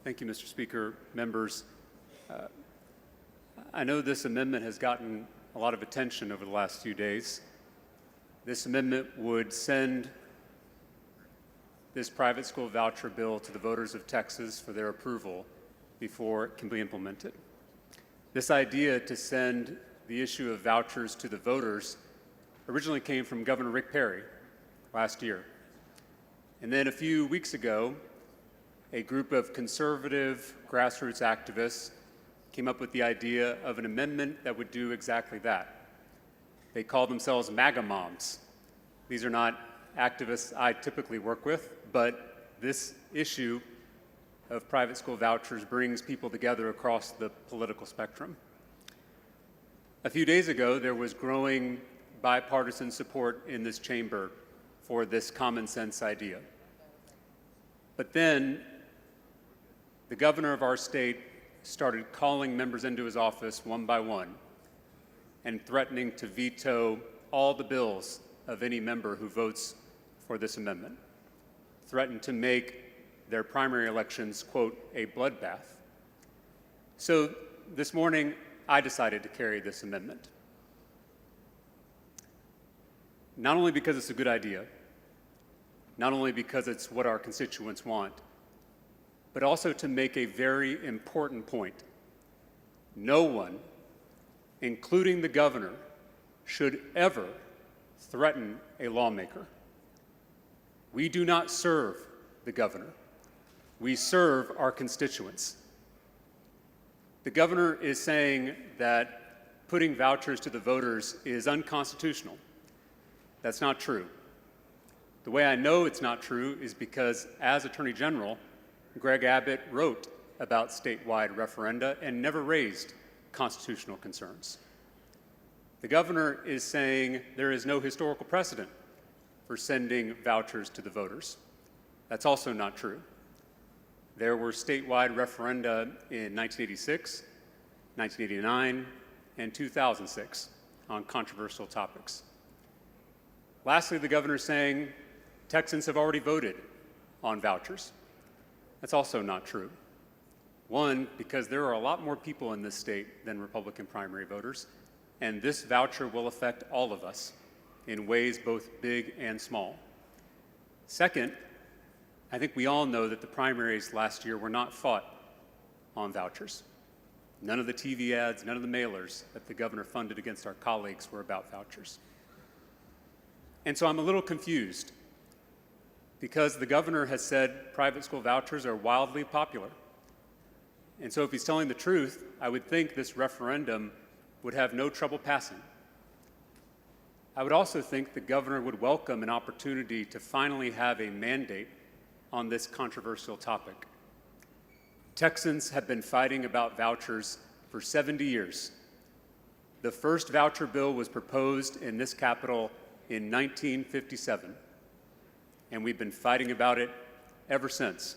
Thank you, Mr. Speaker. Members, I know this amendment has gotten a lot of attention over the last few days. This amendment would send this private school voucher bill to the voters of Texas for their approval before it can be implemented. This idea to send the issue of vouchers to the voters originally came from Governor Rick Perry last year. And then a few weeks ago, a group of conservative grassroots activists came up with the idea of an amendment that would do exactly that. They call themselves MAGA moms. These are not activists I typically work with, but this issue of private school vouchers brings people together across the political spectrum. A few days ago, there was growing bipartisan support in this chamber for this common sense idea. But then the governor of our state started calling members into his office one by one and threatening to veto all the bills of any member who votes for this amendment, threatened to make their primary elections, quote, a bloodbath. So this morning, I decided to carry this amendment. Not only because it's a good idea, not only because it's what our constituents want, but also to make a very important point. No one, including the governor, should ever threaten a lawmaker. We do not serve the governor. We serve our constituents. The governor is saying that putting vouchers to the voters is unconstitutional. That's not true. The way I know it's not true is because, as Attorney General, Greg Abbott wrote about statewide referenda and never raised constitutional concerns. The governor is saying there is no historical precedent for sending vouchers to the voters. That's also not true. There were statewide referenda in 1986, 1989, and 2006 on controversial topics. Lastly, the governor is saying Texans have already voted on vouchers. That's also not true. One, because there are a lot more people in this state than Republican primary voters, and this voucher will affect all of us in ways both big and small. Second, I think we all know that the primaries last year were not fought on vouchers. None of the TV ads, none of the mailers that the governor funded against our colleagues were about vouchers. And so I'm a little confused because the governor has said private school vouchers are wildly popular. And so if he's telling the truth, I would think this referendum would have no trouble passing. I would also think the governor would welcome an opportunity to finally have a mandate on this controversial topic. Texans have been fighting about vouchers for 70 years. The first voucher bill was proposed in this Capitol in 1957. And we've been fighting about it ever since.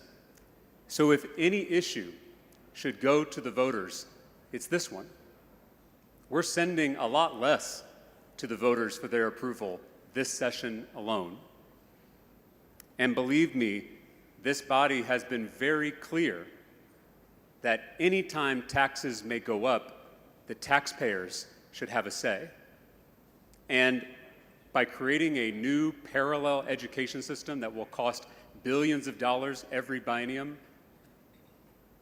So if any issue should go to the voters, it's this one. We're sending a lot less to the voters for their approval this session alone. And believe me, this body has been very clear that anytime taxes may go up, the taxpayers should have a say. And by creating a new parallel education system that will cost billions of dollars every biennium,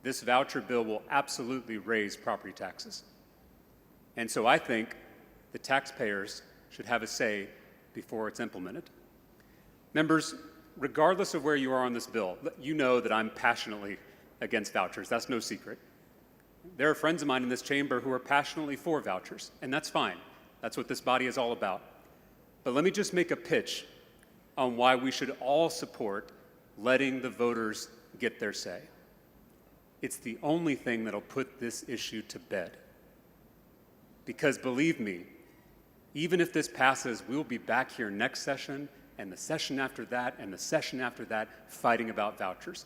this voucher bill will absolutely raise property taxes. And so I think the taxpayers should have a say before it's implemented. Members, regardless of where you are on this bill, you know that I'm passionately against vouchers. That's no secret. There are friends of mine in this chamber who are passionately for vouchers, and that's fine. That's what this body is all about. But let me just make a pitch on why we should all support letting the voters get their say. It's the only thing that'll put this issue to bed. Because believe me, even if this passes, we'll be back here next session and the session after that and the session after that fighting about vouchers,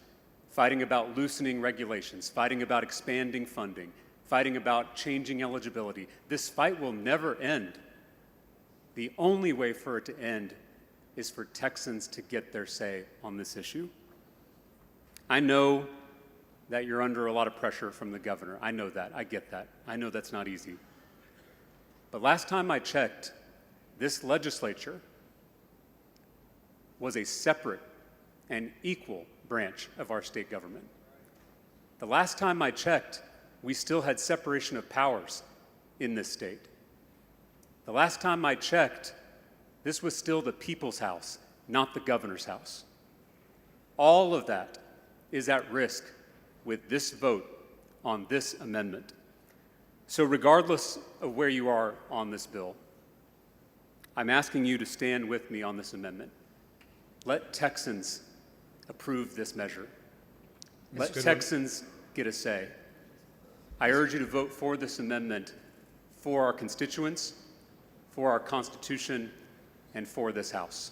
fighting about loosening regulations, fighting about expanding funding, fighting about changing eligibility. This fight will never end. The only way for it to end is for Texans to get their say on this issue. I know that you're under a lot of pressure from the governor. I know that. I get that. I know that's not easy. But last time I checked, this legislature was a separate and equal branch of our state government. The last time I checked, we still had separation of powers in this state. The last time I checked, this was still the people's house, not the governor's house. All of that is at risk with this vote on this amendment. So regardless of where you are on this bill, I'm asking you to stand with me on this amendment. Let Texans approve this measure. Let Texans get a say. I urge you to vote for this amendment for our constituents, for our Constitution, and for this House.